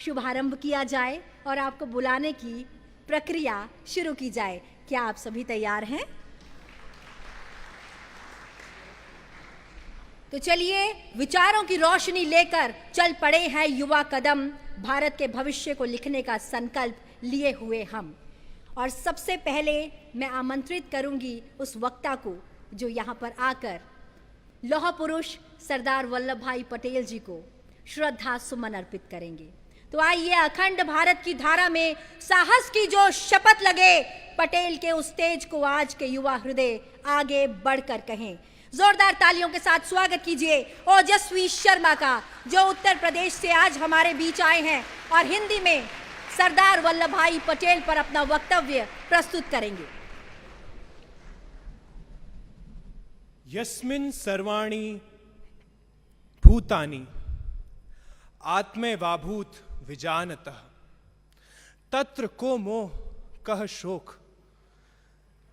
शुभारंभ किया जाए और आपको बुलाने की प्रक्रिया शुरू की जाए। क्या आप सभी तैयार हैं? तो चलिए, विचारों की रोशनी लेकर चल पड़े हैं युवा कदम, भारत के भविष्य को लिखने का संकल्प लिए हुए हम। और सबसे पहले मैं आमंत्रित करूंगी उस वक्ता को जो यहाँ पर आकर लौह पुरुष सरदार वल्लभ भाई पटेल जी को श्रद्धा सुमन अर्पित करेंगे। तो आइए, अखंड भारत की धारा में साहस की जो शपथ लगे, पटेल के उस तेज को आज के युवा हृदय आगे बढ़कर कहें। जोरदार तालियों के साथ स्वागत कीजिए ओजस्वी शर्मा का, जो उत्तर प्रदेश से आज हमारे बीच आए हैं और हिंदी में सरदार वल्लभ भाई पटेल पर अपना वक्तव्य प्रस्तुत करेंगे। यस्मिन् सर्वाणि भूतानि आत्मैवाभूत विजानतः तत्र को मोह कह शोक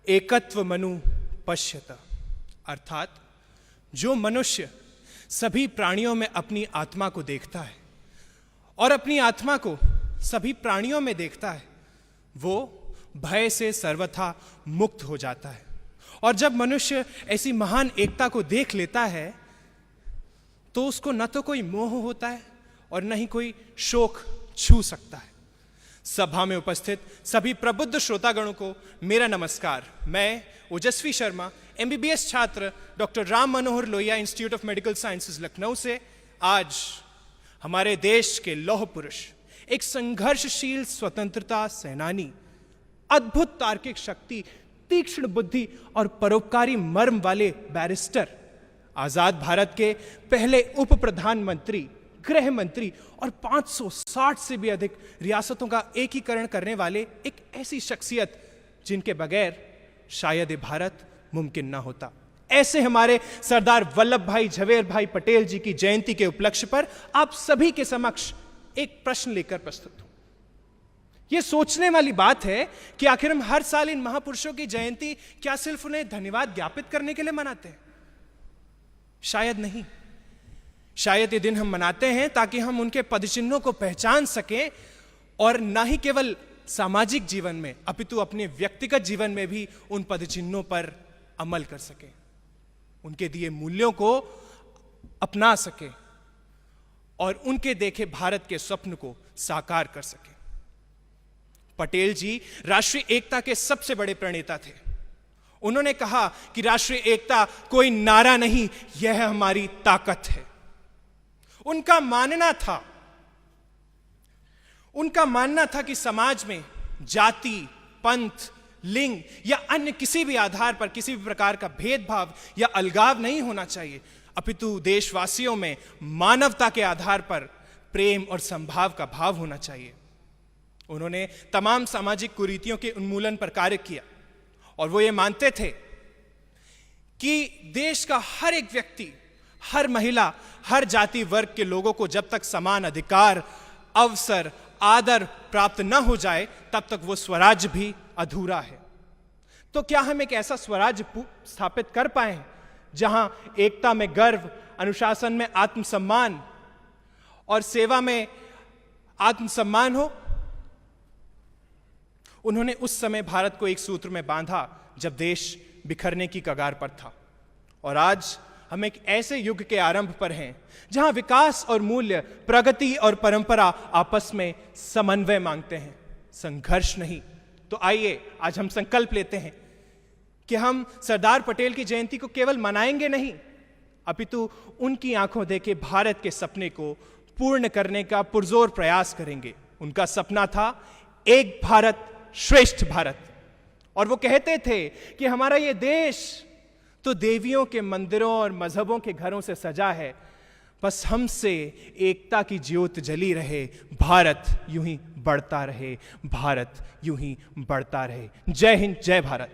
एकत्व मनु पश्यत। अर्थात जो मनुष्य सभी प्राणियों में अपनी आत्मा को देखता है और अपनी आत्मा को सभी प्राणियों में देखता है, वो भय से सर्वथा मुक्त हो जाता है। और जब मनुष्य ऐसी महान एकता को देख लेता है तो उसको न तो कोई मोह होता है और न ही कोई शोक छू सकता है। सभा में उपस्थित सभी प्रबुद्ध श्रोतागणों को मेरा नमस्कार। मैं ओजस्वी शर्मा, एमबीबीएस छात्र, doctor Ram Manohar Lohia institute of medical sciences Lucknow से आज हमारे देश के लौह पुरुष, एक संघर्षशील स्वतंत्रता सेनानी, अद्भुत तार्किक शक्ति, तीक्ष्ण बुद्धि और परोपकारी मर्म वाले बैरिस्टर, आजाद भारत के पहले उप प्रधानमंत्री, गृह मंत्री और 560 से भी अधिक रियासतों का एकीकरण करने वाले एक ऐसी शख्सियत जिनके बगैर शायद ये भारत मुमकिन ना होता। ऐसे हमारे सरदार वल्लभ भाई झवेर भाई पटेल जी की जयंती के उपलक्ष्य पर आप सभी के समक्ष एक प्रश्न लेकर प्रस्तुत हूं। यह सोचने वाली बात है कि आखिर हम हर साल इन महापुरुषों की जयंती क्या सिर्फ उन्हें धन्यवाद ज्ञापित करने के लिए मनाते हैं? शायद नहीं। शायद ये दिन हम मनाते हैं ताकि हम उनके पदचिन्हों को पहचान सकें और ना ही केवल सामाजिक जीवन में अपितु अपने व्यक्तिगत जीवन में भी उन पदचिन्हों पर अमल कर सकें, उनके दिए मूल्यों को अपना सकें और उनके देखे भारत के स्वप्न को साकार कर सकें। पटेल जी राष्ट्रीय एकता के सबसे बड़े प्रणेता थे। उन्होंने कहा कि राष्ट्रीय एकता कोई नारा नहीं, यह हमारी ताकत है। उनका मानना था कि समाज में जाति, पंथ, लिंग या अन्य किसी भी आधार पर किसी भी प्रकार का भेदभाव या अलगाव नहीं होना चाहिए, अपितु देशवासियों में मानवता के आधार पर प्रेम और समभाव का भाव होना चाहिए। उन्होंने तमाम सामाजिक कुरीतियों के उन्मूलन पर कार्य किया और वो ये मानते थे कि देश का हर एक व्यक्ति, हर महिला, हर जाति वर्ग के लोगों को जब तक समान अधिकार, अवसर, आदर प्राप्त न हो जाए तब तक वो स्वराज्य भी अधूरा है। तो क्या हम एक ऐसा स्वराज्य स्थापित कर पाए जहां एकता में गर्व, अनुशासन में आत्मसम्मान और सेवा में आत्मसम्मान हो? उन्होंने उस समय भारत को एक सूत्र में बांधा जब देश बिखरने की कगार पर था। और आज हम एक ऐसे युग के आरंभ पर हैं जहां विकास और मूल्य, प्रगति और परंपरा आपस में समन्वय मांगते हैं, संघर्ष नहीं। तो आइए आज हम संकल्प लेते हैं कि हम सरदार पटेल की जयंती को केवल मनाएंगे नहीं, अपितु उनकी आंखों देखे भारत के सपने को पूर्ण करने का पुरजोर प्रयास करेंगे। उनका सपना था एक भारत श्रेष्ठ भारत, और वो कहते थे कि हमारा ये देश तो देवियों के मंदिरों और मजहबों के घरों से सजा है, बस हमसे एकता की ज्योत जली रहे, भारत यूं ही बढ़ता रहे, भारत यूं ही बढ़ता रहे। जय हिंद, जय भारत।